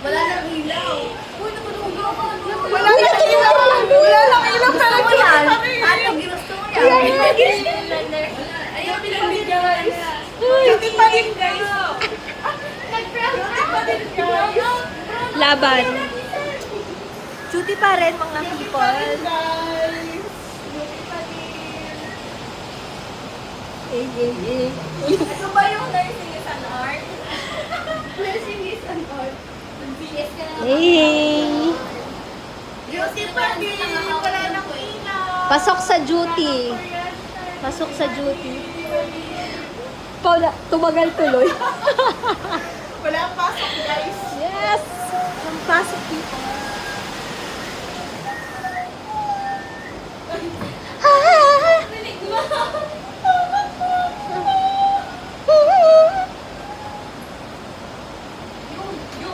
Wala nang ilaw. Uy, napanugaw ka. Wala nang ilaw! Wala nang ilaw! Pero Gusto mo yan? pa rin! Ano, ginusto mo yan? Ayaw, pinapit guys. Cutie pa rin guys! Laban. Cutie pa rin, mga people. Guys! Ito ba yung nursing is an art? Nursing is an art. Mag-BS ka na. Hey! Beauty pa din. Wala nang ilaw. Pasok sa duty. Pasok sa duty. Paula, tumagal tuloy. Wala ang pasok guys! Yes! Ang pasok people.